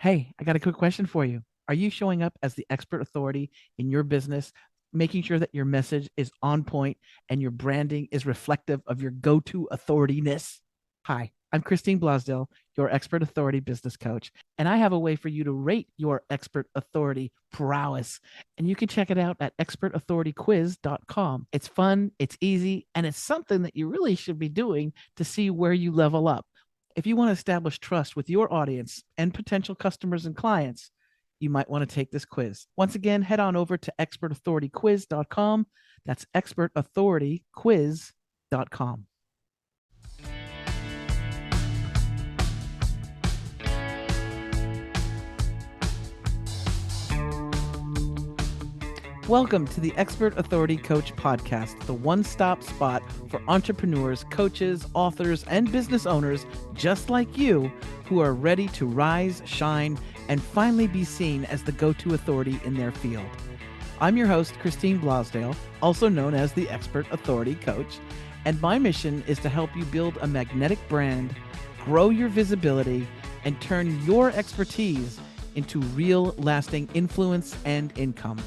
Hey, I got a quick question for you. Are you showing up as the expert authority in your business, making sure that your message is on point and your branding is reflective of your go to authorityness? Hi, I'm Christine Blosdale, your expert authority business coach, and I have a way for you to rate your expert authority prowess. And you can check it out at expertauthorityquiz.com. It's fun, it's easy, and it's something that you really should be doing to see where you level up. If you want to establish trust with your audience and potential customers and clients, you might want to take this quiz. Once again, head on over to expertauthorityquiz.com. That's expertauthorityquiz.com. Welcome to the Expert Authority Coach Podcast, the one-stop spot for entrepreneurs, coaches, authors, and business owners just like you who are ready to rise, shine, and finally be seen as the go-to authority in their field. I'm your host, Christine Blosdale, also known as the Expert Authority Coach, and my mission is to help you build a magnetic brand, grow your visibility, and turn your expertise into real, lasting influence and income.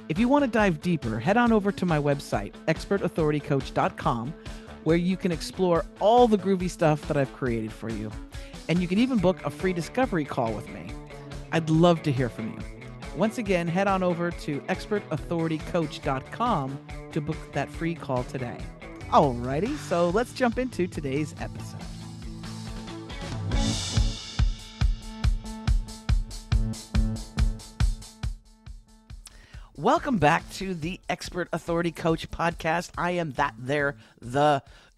If you want to dive deeper, head on over to my website, expertauthoritycoach.com, where you can explore all the groovy stuff that I've created for you. And you can even book a free discovery call with me. I'd love to hear from you. Once again, head on over to expertauthoritycoach.com to book that free call today. Alrighty, so let's jump into today's episode. Welcome back to the Expert Authority Coach podcast. I am the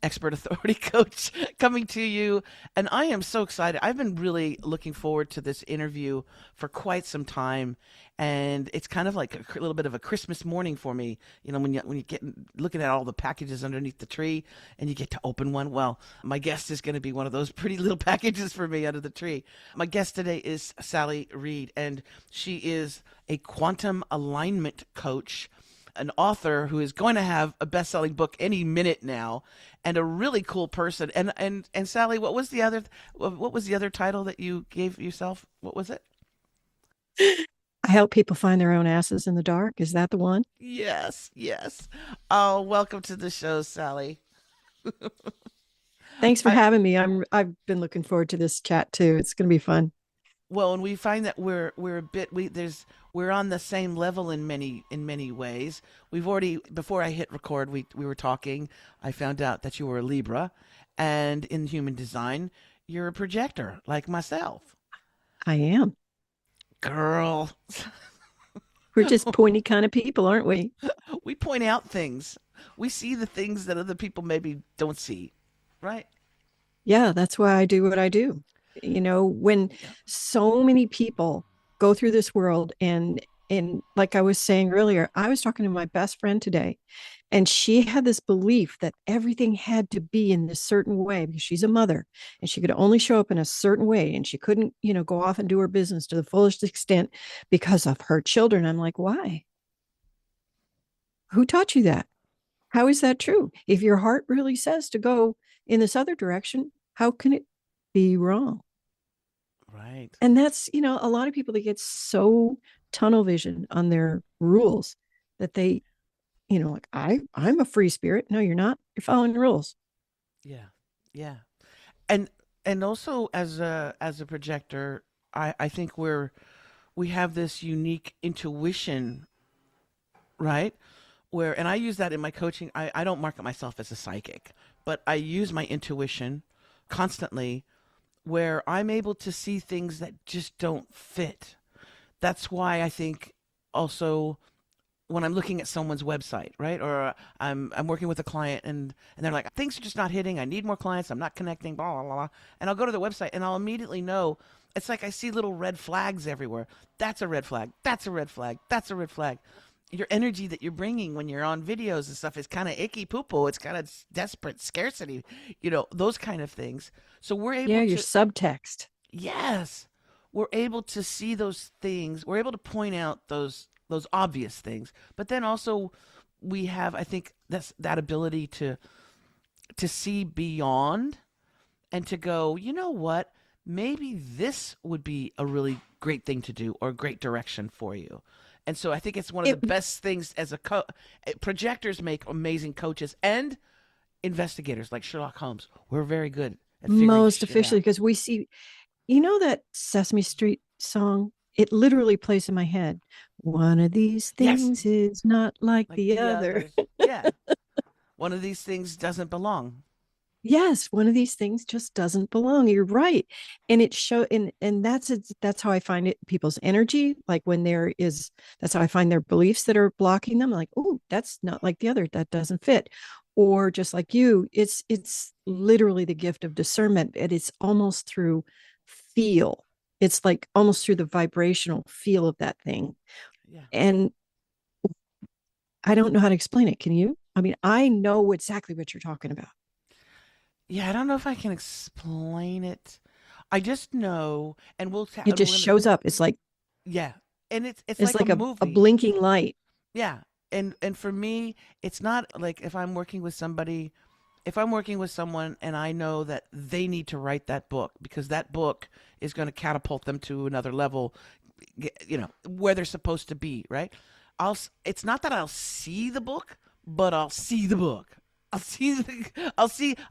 Expert Authority Coach coming to you, and I am so excited. I've been really looking forward to this interview for quite some time, and it's kind of like a little bit of a Christmas morning for me. You know, when you get looking at all the packages underneath the tree, and you get to open one. Well, my guest is going to be one of those pretty little packages for me under the tree. My guest today is Sally Reid, and she is a quantum alignment coach, an author who is going to have a best-selling book any minute now, and a really cool person. And Sally, what was the other title that you gave yourself? What was it? I help people find their own asses in the dark. Is that the one? Yes, yes. Oh, welcome to the show, Sally. Thanks for I, having me. I've been looking forward to this chat too. It's going to be fun. well, and we find that we're on the same level in many ways. We've already, before I hit record, we were talking. I found out that you were a Libra, and in human design, you're a projector like myself. I am. Girl, We're just pointy kind of people, aren't we? we point out things. We see the things that other people maybe don't see, right? Yeah, that's why I do what I do. When Yeah. so many people go through this world and like I was saying earlier, I was talking to my best friend today, and she had this belief that everything had to be in this certain way because she's a mother and she could only show up in a certain way and she couldn't, go off and do her business to the fullest extent because of her children. I'm like, why? Who taught you that? How is that true? If your heart really says to go in this other direction, how can it be wrong? Right. And that's, a lot of people that get so tunnel vision on their rules that they, like I'm a free spirit. No, you're not. You're following the rules. Yeah. Yeah. And and also as a projector, I think we have this unique intuition, right? Where, and I use that in my coaching. I don't market myself as a psychic, but I use my intuition constantly where I'm able to see things that just don't fit. That's why I think also when I'm looking at someone's website, right? Or I'm working with a client and they're like, things are just not hitting. I need more clients. I'm not connecting, blah, blah, blah. And I'll go to their website and I'll immediately know. It's like I see little red flags everywhere. That's a red flag. That's a red flag. That's a red flag. Your energy that you're bringing when you're on videos and stuff is kind of icky poo poo. It's kind of desperate scarcity, those kind of things. So we're Yeah, able your to, subtext. yes, we're able to see those things. We're able to point out those obvious things. But then also we have, I think, that ability to see beyond and to go, you know what? maybe this would be a really great thing to do or a great direction for you. And so I think it's one of the It best things as projectors make amazing coaches and investigators like Sherlock Holmes. We're very good at figuring most shit officially out. because we see, you know, that Sesame Street song? It literally plays in my head. One of these Yes, things is not like like the the other. others. Yeah. One of these things doesn't belong. Yes, one of these things just doesn't belong. You're right. And it show and that's it, that's how I find it people's energy. Like when there is that's how I find their beliefs that are blocking them. Like, oh, that's not like the other. That doesn't fit. Or just like you, it's literally the gift of discernment. And it's almost through feel. It's like almost through the vibrational feel of that thing. Yeah. And I don't know how to explain it. Can you? I mean, I know exactly what you're talking about. Yeah, I don't know if I can explain it. I just know, and It and just we're gonna, shows up. yeah, and it's It's like a like a movie. blinking light. Yeah. And for me, it's not like if I'm working with someone and I know that they need to write that book because that book is going to catapult them to another level, where they're supposed to be, right? It's not that I'll see the book, but I'll see the book.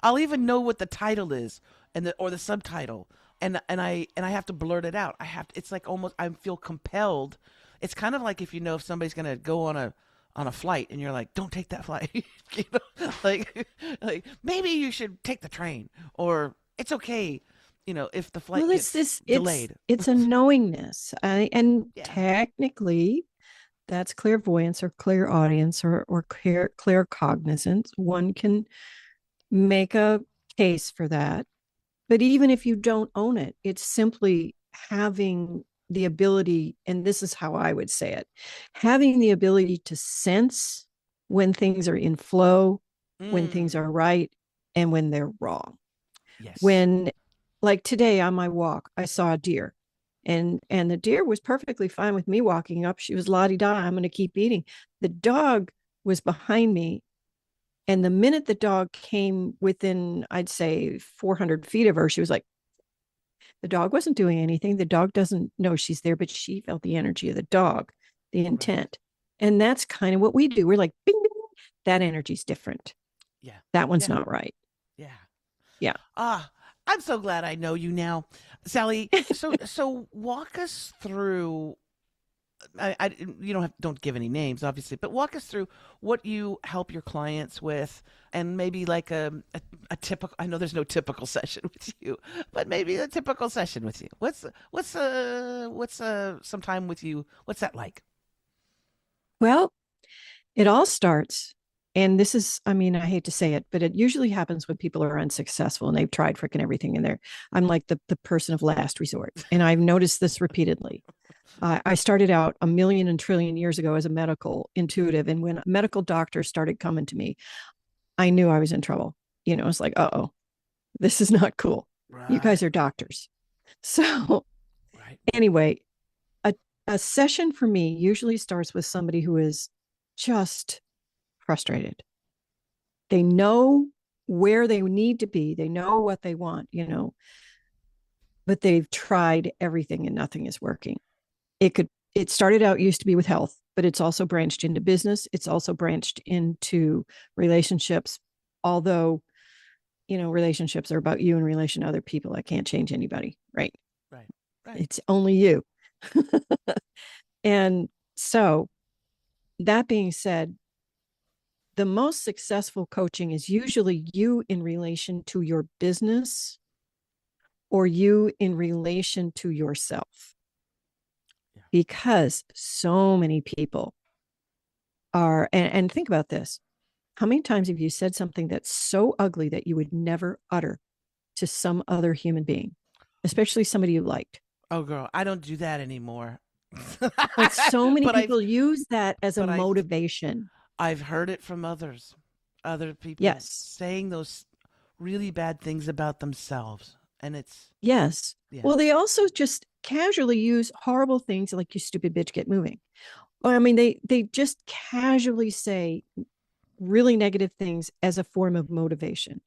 I'll even know what the title is or the subtitle. And I have to blurt it out. It's like almost I feel compelled. It's kind of like if somebody's going to go on a flight and you're like, don't take that flight. Like maybe you should take the train, or it's okay, if the flight Well, gets delayed. it's a knowingness, and Yeah. technically, that's clairvoyance or clairaudience or clear cognizance. One can make a case for that. But even if you don't own it, it's simply having the ability, and this is how I would say it, having the ability to sense when things are in flow, when things Mm. are right, and when they're wrong. Yes. When, like today on my walk, I saw a deer. And the deer was perfectly fine with me walking up. She was la di da. I'm going to keep eating. The dog was behind me, and the minute the dog came within, I'd say 400 feet of her, she was like, the dog wasn't doing anything. The dog doesn't know she's there, but she felt the energy of the dog, the Right. intent. And that's kind of what we do. We're like, bing, bing, that energy's different. Yeah. That one's Yeah. not right. Yeah. Yeah. Ah, I'm so glad I know you now, Sally. So walk us through. You don't give any names, obviously, but walk us through what you help your clients with, and maybe like a typical. I know there's no typical session with you, but maybe a typical session with you. What's some time with you? What's that like? Well, it all starts, and this is, I mean, I hate to say it, but it usually happens when people are unsuccessful and they've tried freaking everything in there. I'm like the person of last resort. And I've noticed this repeatedly. I started out a million and trillion years ago as a medical intuitive. And when medical doctors started coming to me, I knew I was in trouble. It's like, oh, this is not cool. You Right. guys are doctors. So, Right. anyway, a, a session for me usually starts with somebody who is just frustrated. They know where they need to be, they know what they want, but they've tried everything and nothing is working. It started out used to be with health, but it's also branched into business. It's also branched into relationships. Although, relationships are about you in relation to other people. I can't change anybody, right? Right. Right. It's only you. And so, that being said, the most successful coaching is usually you in relation to your business or you in relation to yourself. Yeah. Because so many people and think about this. How many times have you said something that's so ugly that you would never utter to some other human being, especially somebody you liked? Oh, girl, I don't do that anymore. But so many but I've people use that as a but motivation. I've heard it from other people Yes. saying those really bad things about themselves, and it's Yes. yeah. Well, they also just casually use horrible things like you stupid bitch, get moving. Or I mean, they just casually say really negative things as a form of motivation.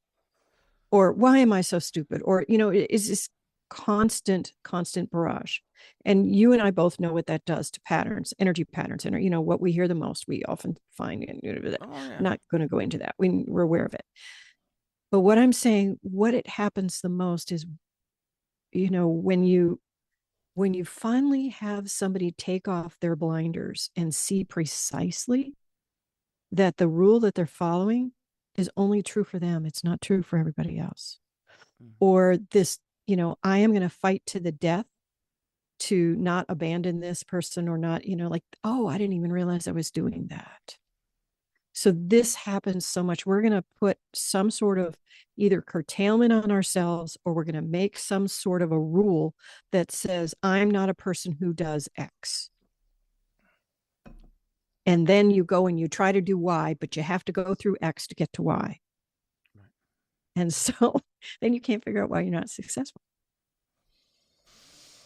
Or why am I so stupid? Or, is this constant barrage. And you and I both know what that does to patterns, energy patterns, and what we hear the most, we often find. I'm Oh yeah. not going to go into that. We're aware of it. But what I'm saying, what it happens the most is, when you finally have somebody take off their blinders and see precisely that the rule that they're following is only true for them, it's not true for everybody else. Mhm. Or this, I am going to fight to the death to not abandon this person, or not, like, oh, I didn't even realize I was doing that. So this happens so much. We're going to put some sort of either curtailment on ourselves, or we're going to make some sort of a rule that says, I'm not a person who does X. And then you go and you try to do Y, but you have to go through X to get to Y. Right. And so then you can't figure out why you're not successful.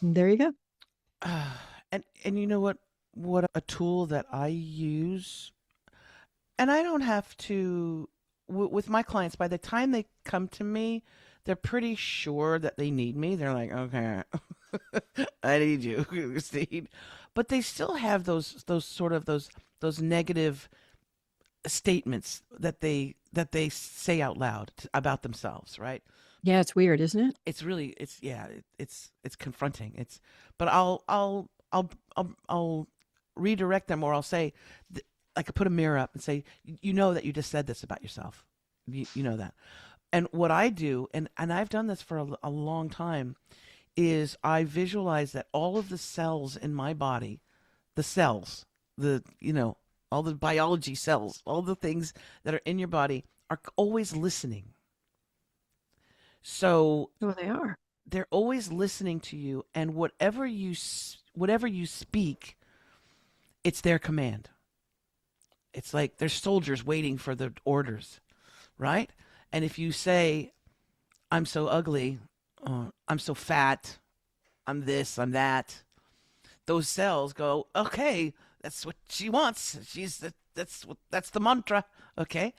And there you go. And you know what a tool that I use, and I don't have to with my clients. By the time they come to me, they're pretty sure that they need me. They're like, okay, I need you, Christine. But they still have those sort of those negative statements that they say out loud about themselves, right? Yeah, it's weird, isn't it? It's really it's yeah it's confronting. It's but I'll redirect them, or I'll say, I could put a mirror up and say, you know that you just said this about yourself. You know that. And what I do, and I've done this for a long time, is I visualize that all of the cells in my body, the cells, the all the biology cells, all the things that are in your body are always listening. So Oh, they are. they're always listening to you, and whatever you speak, it's their command. It's like there's soldiers waiting for the orders, right? And if you say, I'm so ugly, I'm so fat, I'm this, I'm that, those cells go, okay, that's what she wants. That's the mantra, okay?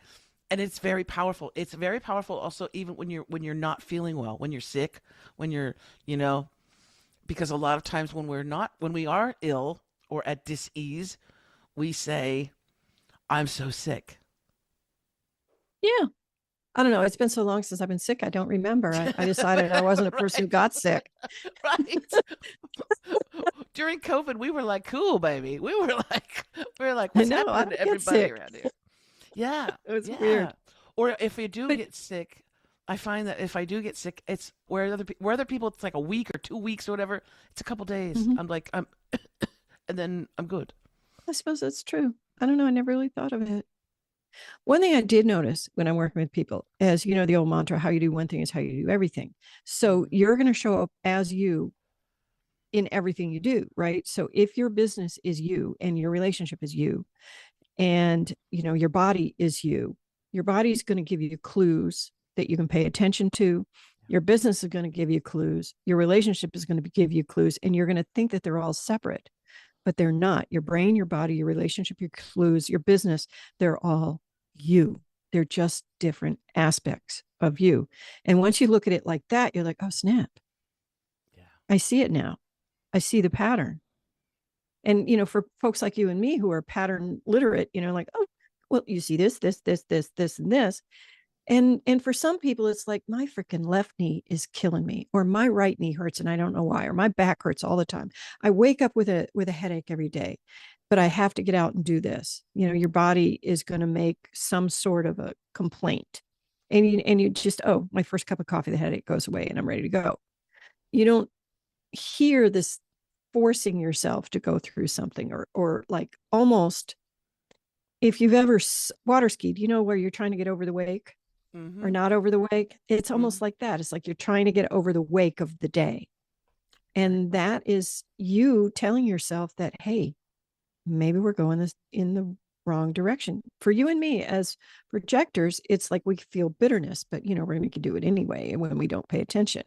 And it's very powerful. It's very powerful also, even when you're not feeling well, when you're sick, when you're, you know, because a lot of times when we are ill or at dis-ease, we say, I'm so sick. Yeah. I don't know. It's been so long since I've been sick. I don't remember. I decided I wasn't a person who Right. got sick. Right. During COVID, we were like, cool, baby. We were like, I what's know. I happening to don't get everybody sick. around here? Yeah. It was Yeah. weird. Or if you do But get sick, I find that if I do get sick, it's where other people it's like a week or 2 weeks or whatever. It's a couple days. mhm, I'm like and then I'm good. I suppose that's true. I don't know. I never really thought of it. One thing I did notice when I'm working with people is, the old mantra, how you do one thing is how you do everything. So Hmm. you're going to show up as you in everything you do, right? So if your business is you and your relationship is you, and your body is you, your body's going to give you clues that you can pay attention to. Your business is going to give you clues, your relationship is going to give you clues, and you're going to think that they're all separate, but they're not. Your brain, your body, your relationship, your clues, your business, they're all you. They're just different aspects of you. And once you look at it like that, you're like, oh snap, Yeah. I see it now. I see the pattern. And for folks like you and me who are pattern literate, like, oh, well, you see this and this. And for some people it's like, my freaking left knee is killing me, or my right knee hurts and I don't know why, or my back hurts all the time. I wake up with a headache every day, but I have to get out and do this. Your body is going to make some sort of a complaint, and you just, oh, my first cup of coffee, the headache goes away and I'm ready to go. You don't hear this forcing yourself to go through something, or like, almost, if you've ever water skied, where you're trying to get over the wake or Mm-hmm. not over the wake. It's Mm-hmm. almost like that. It's like you're trying to get over the wake of the day. Right. And that is you telling yourself that, hey, maybe we're going this in the wrong direction. For you and me as projectors, it's like we feel bitterness, but we can do it anyway when we don't pay attention.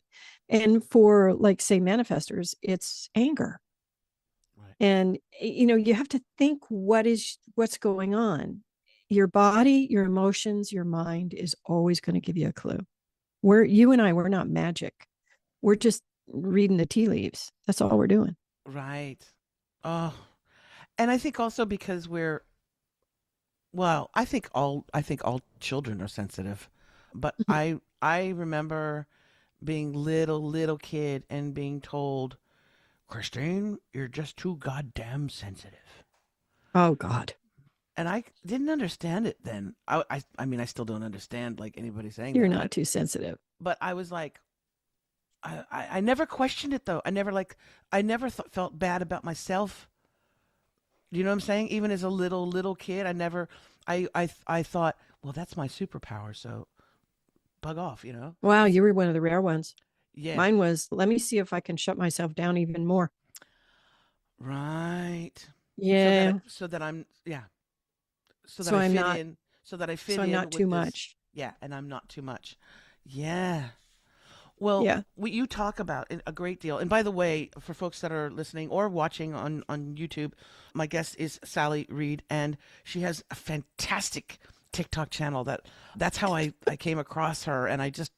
And for, like, say, manifestors, it's anger. Right. And you have to think, what's going on. Your body, your emotions, your mind is always going to give you a clue. You and I, we're not magic. We're just reading the tea leaves. That's all we're doing. Right. Oh, and I think also because we're well, I think all children are sensitive. But I remember being little kid and being told, "Christine, you're just too goddamn sensitive." Oh God, And I didn't understand it then. I mean, I still don't understand like anybody saying you're that, not too sensitive. but I was like, I never questioned it though. I never felt bad about myself. You know what I'm saying? Even as a little kid, I thought, well, that's my superpower, so bug off, you know? Wow, you were one of the rare ones. Yeah. Mine was, let me see if I can shut myself down even more. Right. Yeah. So that I'm yeah, so that So I I'm fit not, in, so that I so fit I'm in not too with this. much. Yeah, and I'm not too much. Yeah. Well, Yeah. what you talk about a great deal. And by the way, for folks that are listening or watching on YouTube, my guest is Sally Reid, and she has a fantastic TikTok channel. That's how I came across her, and I just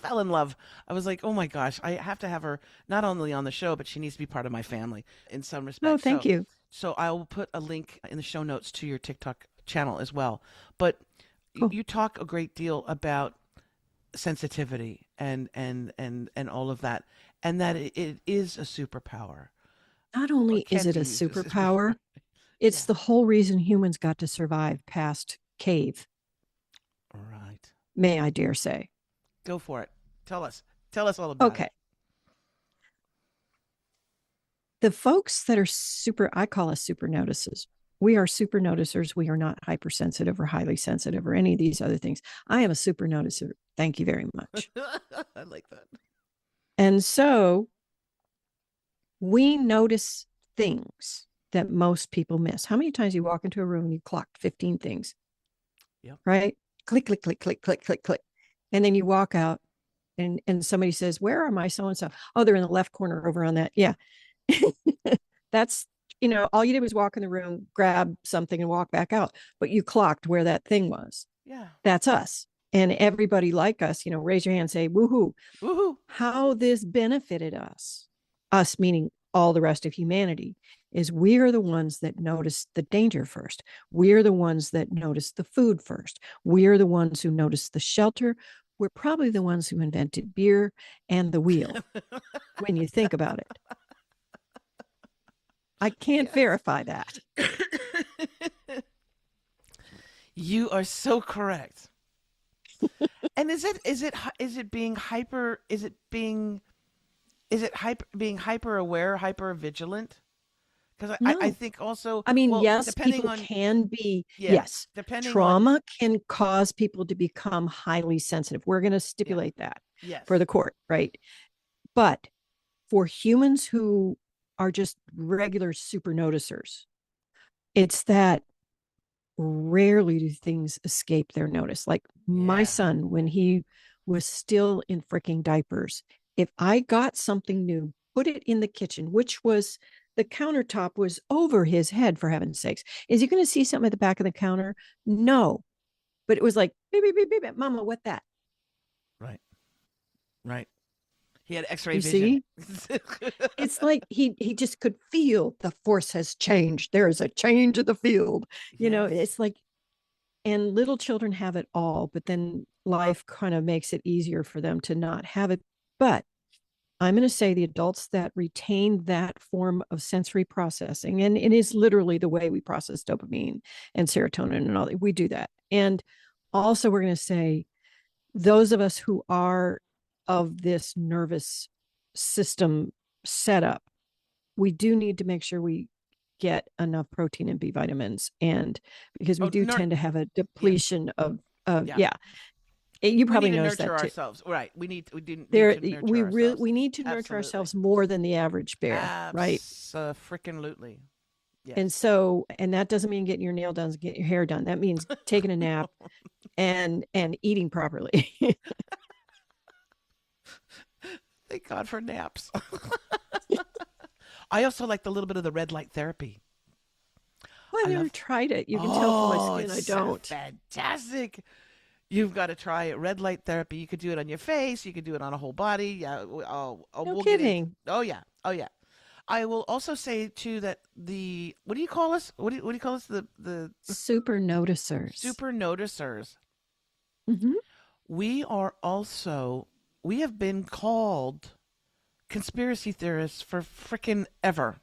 fell in love. I was like, oh my gosh, I have to have her not only on the show, but she needs to be part of my family in some Oh, respects. thank you. So I will put a link in the show notes to your TikTok channel as well. But Cool. you talk a great deal about sensitivity and all of that, and that it is a superpower, Not or only is can it be a used as a superpower. superpower, it's Yeah. the whole reason humans got to survive past cave, Right. may I dare say. Go for it. Tell us. Tell us all about it. Okay. The folks that are super, I call us super notices. We are super noticers. We are not hypersensitive or highly sensitive or any of these other things. I am a super noticer. Thank you very much. I like that. And so we notice things that most people miss. How many times you walk into a room and you clocked 15 things, Yep. right? Click, click, click, click, click, click, click. And then you walk out and somebody says, "Where are my so and so?" "Oh, they're in the left corner over on that." Yeah. That's, all you did was walk in the room, grab something and walk back out, but you clocked where that thing was. Yeah. That's us. And everybody like us, raise your hand, say, woohoo. Woohoo. How this benefited us meaning all the rest of humanity, is we are the ones that notice the danger first. We're the ones that notice the food first. We're the ones who notice the shelter. We're probably the ones who invented beer and the wheel when you think about it. I can't Yes. verify that. You are so correct. And is it being hyper, is it hyper being hyper aware, hyper vigilant? Because I No. think also, I mean, well, yes, depending people on, can be, yeah, yes, depending on, trauma can cause people to become highly sensitive. We're going to yeah, stipulate that for yes. the court, right? But for humans who are just regular super noticers, it's that rarely do things escape their notice. Like my Yeah. son, when he was still in freaking diapers, if I got something new, put it in the kitchen, which was the countertop was over his head, for heaven's sakes. Is he going to see something at the back of the counter? No. But it was like, beep, beep, beep, beep, beep, mama, what that? Right. Right. He had X-ray You vision. see? It's like he just could feel the force has changed. There is a change in the field. Yes. It's like, and little children have it all, but then life kind of makes it easier for them to not have it. But I'm going to say the adults that retain that form of sensory processing, and it is literally the way we process dopamine and serotonin and all that, we do that. And also, we're going to say those of us who are of this nervous system setup, we do need to make sure we get enough protein and B vitamins, and because we Oh, do tend to have a yeah. depletion of Yeah. yeah, you We need probably to noticed nurture that too. ourselves. Right. We do need There to nurture we really ourselves. we need to nurture Absolutely. ourselves more than the average bear, right? Abso-freaking-lutely. And Yes. so, and that doesn't mean getting your nail done, getting your hair done. That means taking a nap and eating properly. Thank God for naps. I also like the little bit of the red light therapy. Well, I I've never love. tried it. You can tell from my Oh, skin it's I so don't. fantastic. You've got to try it. Red light therapy. You could do it on your face. You could do it on a whole body. Yeah. No We'll get into. kidding. Oh yeah. Oh yeah. I will also say too that the what do you call us? What do you call us? The Super noticers. super noticers. Hmm. We are also we have been called conspiracy theorists for frickin' ever.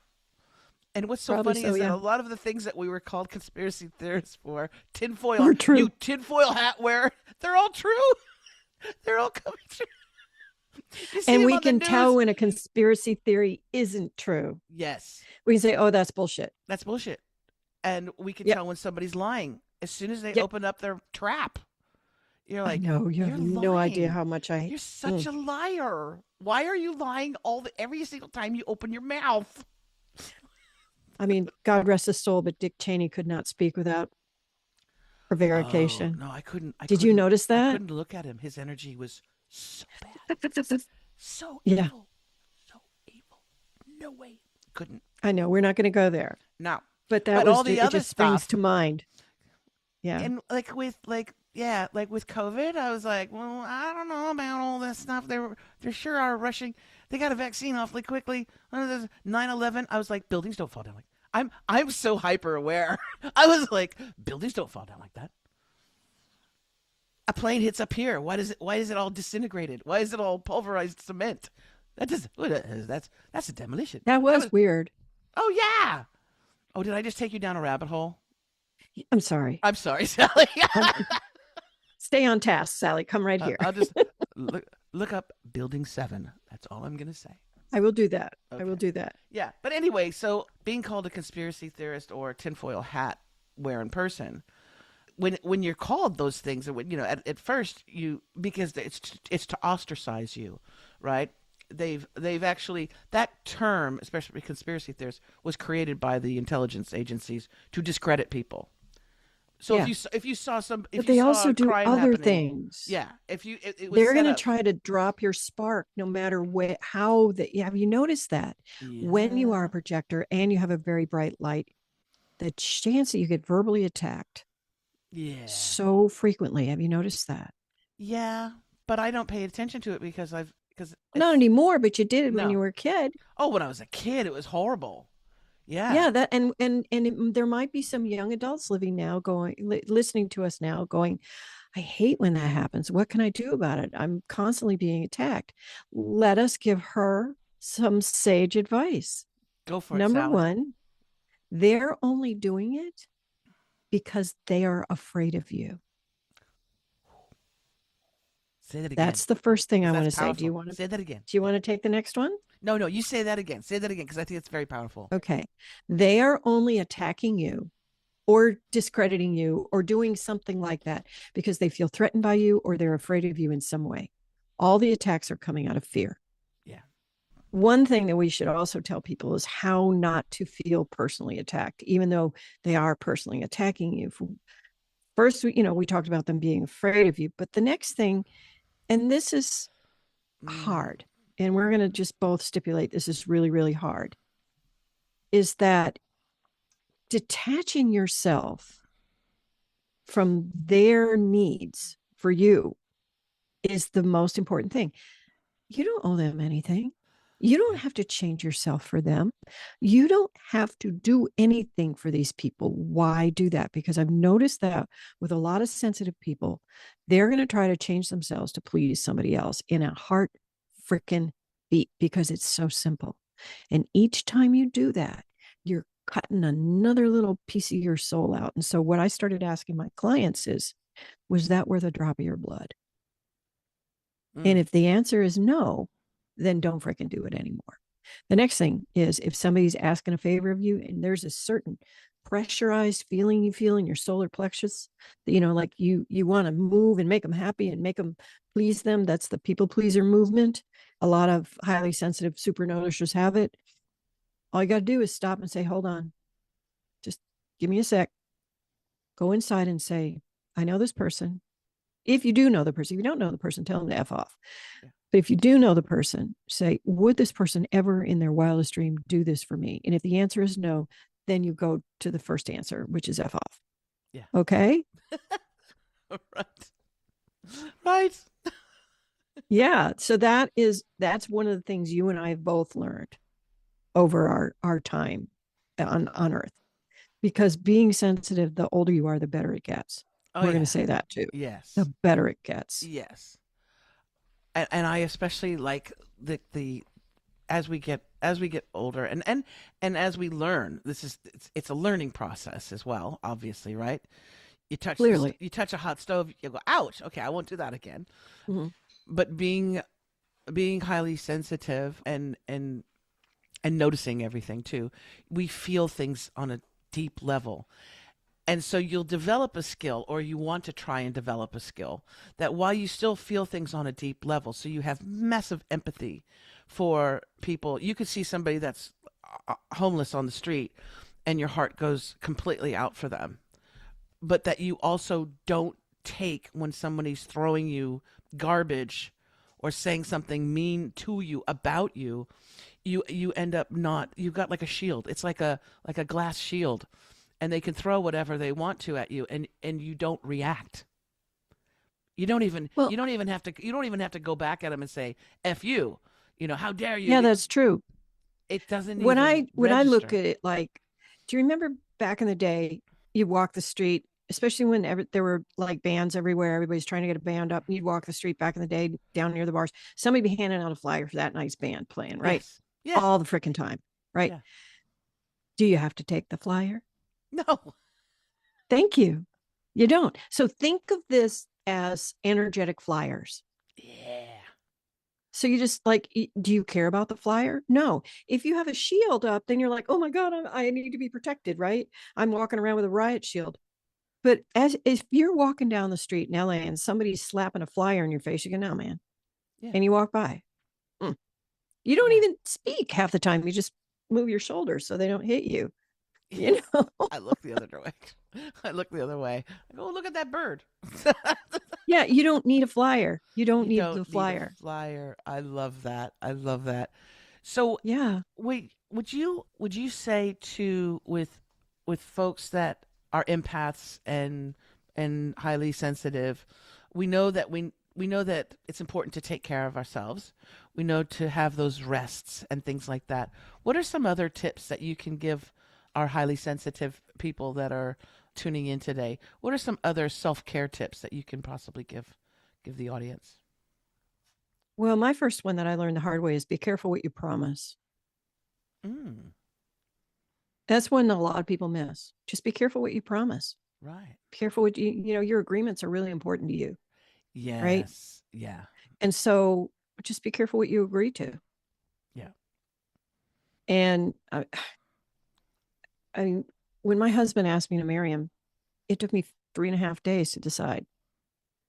And what's so Probably funny so, is that yeah. a lot of the things that we were called conspiracy theorists for, tinfoil, We're you true. tinfoil hat wearer, they're all true. They're all coming true. You see And them we on the can tell news. when a conspiracy theory isn't true. Yes, We can say, oh, that's bullshit. that's bullshit. And we can Yep. tell when somebody's lying as soon as they Yep. open up their trap. You're I like, know. You have you're no idea lying. how much I. You're such Mm. a liar. Why are you lying every single time you open your mouth? I mean, God rest his soul, but Dick Cheney could not speak without Oh prevarication. no, I couldn't. I Did you couldn't. notice I that? couldn't look at him. His energy was so bad, so Yeah, evil, so evil. No way. Couldn't. I know. We're not going to go there, No. but that But was all just, the it other just springs stuff, to mind. Yeah. and like with COVID, I was like, well, I don't know about all this stuff. They sure are rushing. They got a vaccine awfully quickly. 9/11, I was like, buildings don't fall down like. I'm so hyper aware. I was like, buildings don't fall down like that. A plane hits up here. Why is it all disintegrated? Why is it all pulverized cement? That does that's a demolition. That That was was weird. oh yeah. Oh, did I just take you down a rabbit hole? I'm sorry. I'm sorry, Sally. I'm, stay on task, Sally. Come right here. I'll just look up Building 7. That's all I'm gonna say. I will do that. I will Okay. do that. Yeah, but anyway, so being called a conspiracy theorist or tinfoil hat wearing person, when you're called those things, and when at first you because it's to ostracize you, right? They've actually that term, especially conspiracy theorists, was created by the intelligence agencies to discredit people. So Yeah. if But you they saw also a do crime other happening, things. yeah, if you it was They're going set to up, try to drop your spark no matter how that. Have you noticed that when you are a yeah, projector and you have a very bright light, the chance that you get verbally attacked yeah, so frequently? Have you noticed that? yeah, but I don't pay attention to it because Not it's anymore, but you did when you no. were a kid. Oh, when I was a kid, it was horrible. Yeah. Yeah, that there might be some young adults living now listening to us now going, I hate when that happens. What can I do about it? I'm constantly being attacked. Let us give her some sage advice. Go for it, Number Sally. one, they're only doing it because they are afraid of you. Say that again, That's the first thing I because want that's to say. Do you powerful. want to Say that again. do you want to take the next one? No, no, you say that again. Say that again, because I think it's very powerful. Okay. They are only attacking you or discrediting you or doing something like that because they feel threatened by you or they're afraid of you in some way. All the attacks are coming out of fear. Yeah. One thing that we should also tell people is how not to feel personally attacked, even though they are personally attacking you. First, we talked about them being afraid of you, but the next thing, and this is Mm, hard, and we're going to just both stipulate this is really, really hard, is that detaching yourself from their needs for you is the most important thing. You don't owe them anything. You don't yeah. have to change yourself for them. You don't have to do anything for these people. Why do that? Because I've noticed that with a lot of sensitive people, they're going to try to change themselves to please somebody else in a heart freaking beat because it's so simple. And each time you do that, you're cutting another little piece of your soul out. And so, what I started asking my clients is, was that worth a drop of your blood? And Mm, if the answer is no, then don't freaking do it anymore. The next thing is if somebody's asking a favor of you and there's a certain pressurized feeling you feel in your solar plexus, that, like you want to move and make them happy and make them please them. That's the people pleaser movement. A lot of highly sensitive super noticers have it. All you got to do is stop and say, hold on, just give me a sec. Go inside and say, I know this person. If you do know the person, if you don't know the person, tell them to F off. yeah. But if you do know the person, say, would this person ever in their wildest dream do this for me? And if the answer is no, then you go to the first answer, which is F off. Yeah. Okay. All right. Right. Yeah. So that's one of the things you and I have both learned over our time on Earth. Because being sensitive, the older you are, the better it gets. Oh We're going to yeah. say that too. The Yes. better it gets. Yes. And I especially like the as we get older and as we learn, this is it's a learning process as well, obviously, right? Clearly. You touch a hot stove, you go, ouch, okay, I won't do that again. Mm-hmm. But being highly sensitive and noticing everything too, we feel things on a deep level. And so you'll develop a skill, or you want to try and develop a skill, that while you still feel things on a deep level, so you have massive empathy for people. You could see somebody that's homeless on the street and your heart goes completely out for them, but that you also don't take when somebody's throwing you garbage or saying something mean to you about you. You end up not, you've got like a shield. It's like a glass shield, and they can throw whatever they want to at you, and you don't react. Well, You don't even have to go back at them and say "f you," how dare yeah, you. that's true. It doesn't When even I look register. at it, like, do you remember back in the day, you walk the street, especially when there were like bands everywhere, everybody's trying to get a band up, and you'd walk the street back in the day down near the bars, somebody be handing out a flyer for that night's band playing, right? Yes. Yeah. All the freaking time, right? Yeah. Do you have to take the flyer? No. Thank you. You don't. So think of this as energetic flyers. Yeah. So you just like, do you care about the flyer? No. If you have a shield up, then you're like, oh my God, I need to be protected, right? I'm walking around with a riot shield. But as if you're walking down the street in LA and somebody's slapping a flyer in your face, you go, no, man. Yeah. And you walk by. Mm. You don't Yeah. even speak half the time. You just move your shoulders so they don't hit you. Yeah. You know? I look the other way. I look the other way. I go, oh, look at that bird. Yeah, you don't need a flyer. You don't You need don't the need a flyer. flyer. I love that. I love that. So, Yeah. wait, would you say to with folks that are empaths and highly sensitive, we know that it's important to take care of ourselves. We know to have those rests and things like that. What are some other tips that you can give our highly sensitive people that are tuning in today? What are some other self-care tips that you can possibly give the audience? Well, my first one that I learned the hard way is be careful what you promise. Mm, That's one a lot of people miss. Just be careful what you promise. right. Careful what your agreements are really important to you, right? Yes. Yeah. And so just be careful what you agree to. Yeah. And I when my husband asked me to marry him, it took me 3.5 days to decide.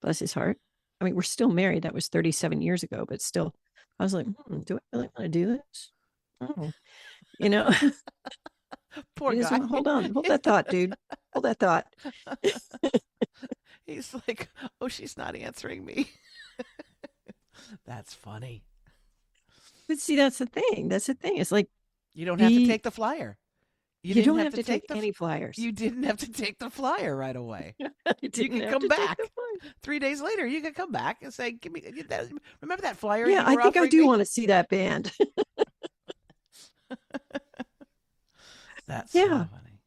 Bless his heart. I mean, we're still married. That was 37 years ago, but still, I was like, do I really want to do this? Oh, you know, Poor just guy. hold that thought, dude. Hold that thought. He's like, oh, she's not answering me. That's funny. But see, that's the thing. That's the thing. It's like, You don't have to be, take the flyer. You you didn't don't have have to to take take the. any flyers. You didn't have to take the flyer right away. You You didn't could have come to take the back flyer. 3 days later. You could come back and say, "Give me that. Remember that flyer Yeah, you I were think I offering do me?" want to see that band. That's so Yeah. funny.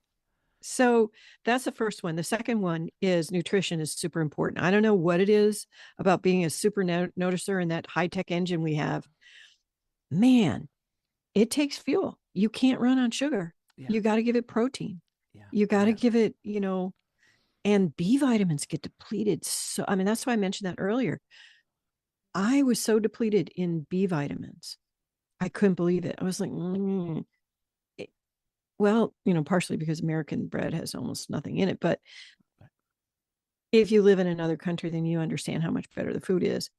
So that's the first one. The second one is nutrition is super important. I don't know what it is about being a super noticer in that high tech engine we have. Man, it takes fuel. You can't run on sugar. Yeah. You got to give it protein. Yeah. You got to Yeah. give it, and B vitamins get depleted. So, I mean, that's why I mentioned that earlier. I was so depleted in B vitamins. I couldn't believe it. I was like, well, partially because American bread has almost nothing in it. But if you live in another country, then you understand how much better the food is.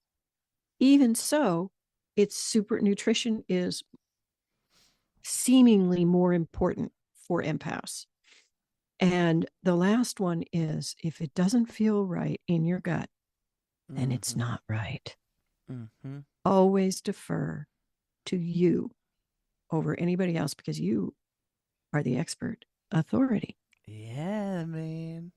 Even so, it's super nutrition is seemingly more important for empaths. And the last one is if it doesn't feel right in your gut, then it's Mm-hmm. not right. Mm-hmm. Always defer to you over anybody else because you are the expert authority. Yeah, man.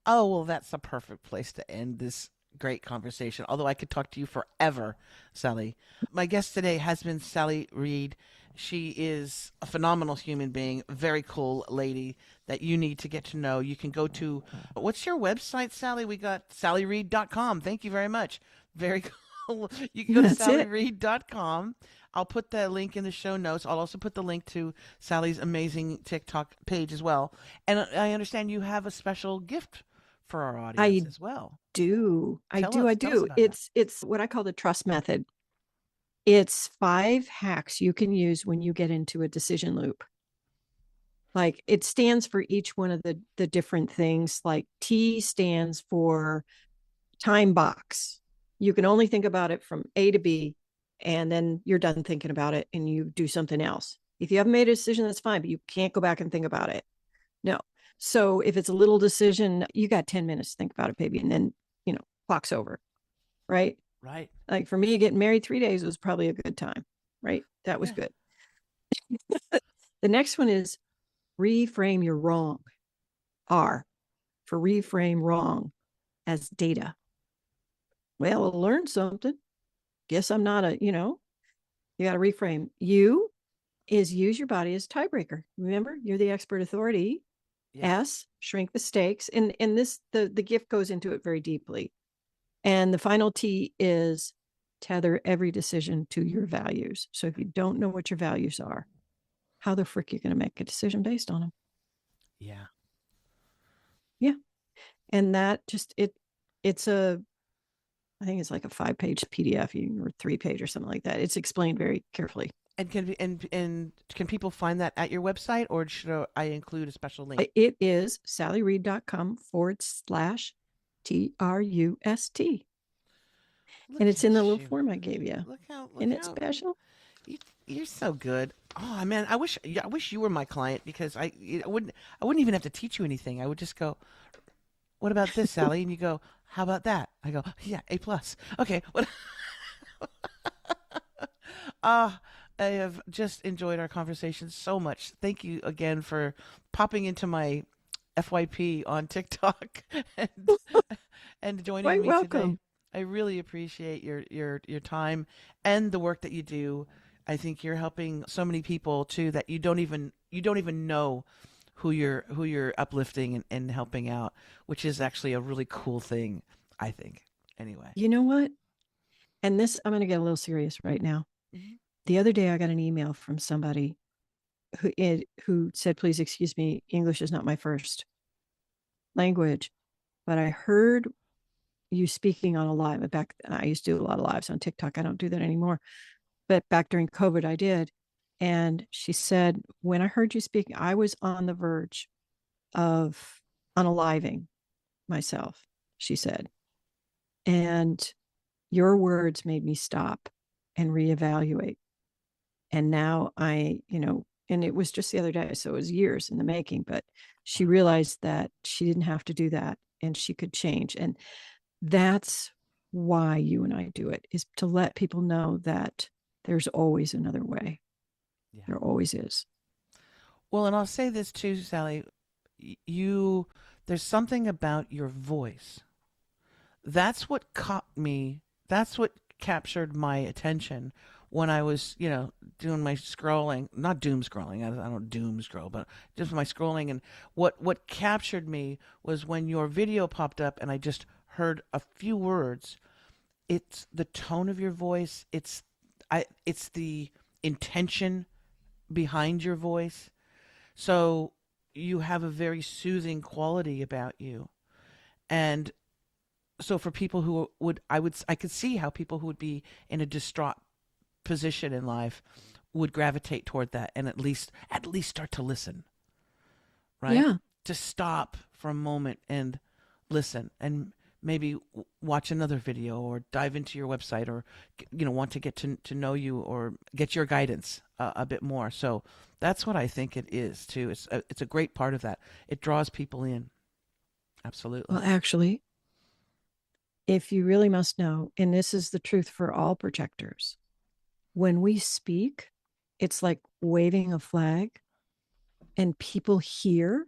Oh, well, that's a perfect place to end this great conversation. Although I could talk to you forever, Sally. My guest today has been Sally Reid. She is a phenomenal human being, very cool lady that you need to get to know. You can go to, what's your website, Sally? We got sallyreid.com. Thank you very much. Very cool. You can go to That's it. sallyreid.com. I'll put the link in the show notes. I'll also put the link to Sally's amazing TikTok page as well. And I understand you have a special gift for our audience I as well. do. I Tell us do. about that. It's what I call the trust method. It's 5 hacks you can use when you get into a decision loop. Like it stands for each one of the different things. Like T stands for time box. You can only think about it from A to B, and then you're done thinking about it and you do something else. If you haven't made a decision, that's fine, but you can't go back and think about it. No. So if it's a little decision, you got 10 minutes to think about it, baby. And then, clock's over. Right. Right. Like for me, getting married 3 days was probably a good time. Right. That was Yeah. good. The next one is reframe your wrong. R for reframe wrong as data. Well, I'll learn something. Guess I'm not you got to reframe. U is use your body as tiebreaker. Remember, you're the expert authority. Yes. S, shrink the stakes. And this, the gift goes into it very deeply. And the final T is tether every decision to your values. So if you don't know what your values are, how the frick are you going to make a decision based on them? Yeah. Yeah. And that just, it's a, I think it's like a 5-page PDF or 3-page or something like that. It's explained very carefully. And can people find that at your website, or should I include a special link? It is sallyreid.com/TRUST. And Look it's in the at little you. form I gave you. Look Isn't it how special? you, you're so good. Oh man, I wish you were my client because I wouldn't even have to teach you anything. I would just go, "What about this, Sally?" And you go, "How about that?" I go, "Yeah, A plus." Okay. What? Ah, I have just enjoyed our conversation so much. Thank you again for popping into my FYP on TikTok and and joining Quite me today. welcome. I really appreciate your time and the work that you do. I think you're helping so many people too that you don't even know who you're uplifting and helping out, which is actually a really cool thing, I think. Anyway. You know what? And this, I'm going to get a little serious right now. Hmm. The other day, I got an email from somebody who said, "Please excuse me, English is not my first language, but I heard you speaking on a live." Back, I used to do a lot of lives on TikTok. I don't do that anymore, but back during COVID, I did. And she said, "When I heard you speaking, I was on the verge of unaliving myself," she said. "And your words made me stop and reevaluate. And now and it was just the other day, so it was years in the making, but she Wow. realized that she didn't have to do that and she could change. And that's why you and I do it, is to let people know that there's always another way. Yeah. There always is. Well, and I'll say this too, Sally. You, there's something about your voice. That's what caught me. That's what captured my attention when I was, doing my scrolling. Not doom scrolling. I don't doom scroll, but just my scrolling. And what captured me was when your video popped up, and I just heard a few words. It's the tone of your voice. It's the intention behind your voice. So you have a very soothing quality about you. And so for people who I could see how people who would be in a distraught position in life would gravitate toward that and at least start to listen, right? Yeah. To stop for a moment and listen and maybe watch another video or dive into your website or want to get to know you or get your guidance a bit more. So that's what I think it is too. It's a great part of that. It draws people in. Well, Absolutely. actually, if you really must know, and this is the truth for all projectors, when we speak, it's like waving a flag, and people hear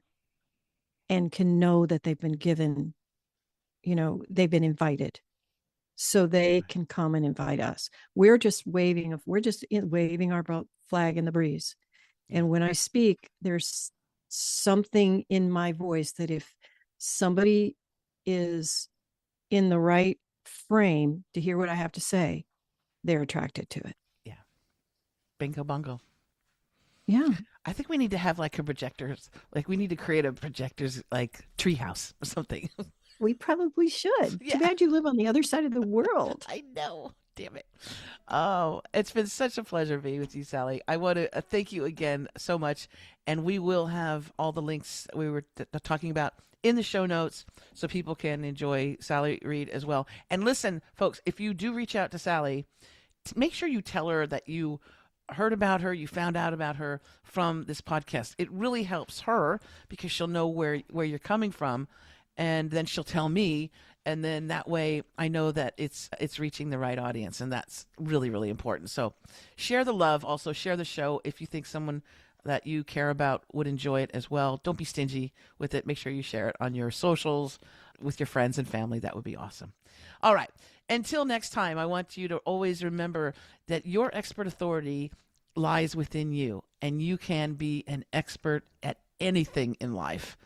and can know that they've been given, they've been invited. so they can come and invite us. We're just waving our flag in the breeze. Yeah. And when I speak, there's something in my voice that if somebody is in the right frame to hear what I have to say, they're attracted to it. Yeah. Bingo bungo. Yeah, I think we need to have like a projectors, like we need to create a projectors like treehouse or something. we probably should. Too Yeah, bad you live on the other side of the world. I know. Damn it. Oh, it's been such a pleasure being with you, Sally. I want to thank you again so much. And we will have all the links we were talking about in the show notes so people can enjoy Sally Reid as well. And listen, folks, if you do reach out to Sally, make sure you tell her that you heard about her, you found out about her from this podcast. It really helps her because she'll know where you're coming from, and then she'll tell me, and then that way I know that it's reaching the right audience, and that's really really important. So share the love, also share the show if you think someone that you care about would enjoy it as well. Don't be stingy with it. Make sure you share it on your socials with your friends and family. That would be awesome. All right. Until next time, I want you to always remember that your expert authority lies within you, and you can be an expert at anything in life.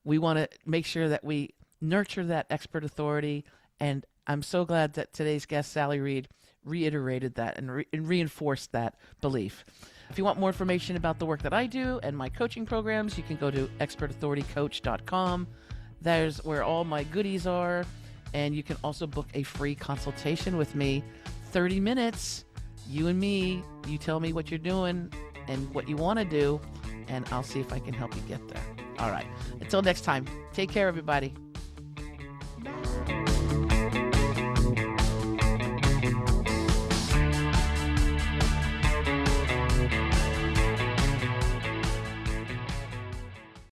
We want to make sure that we nurture that expert authority, and I'm so glad that today's guest, Sally Reid, reiterated that and reinforced that belief. If you want more information about the work that I do and my coaching programs, you can go to expertauthoritycoach.com. There's where all my goodies are. And you can also book a free consultation with me, 30 minutes, you and me. You tell me what you're doing and what you want to do, and I'll see if I can help you get there. All right. Until next time, take care, everybody.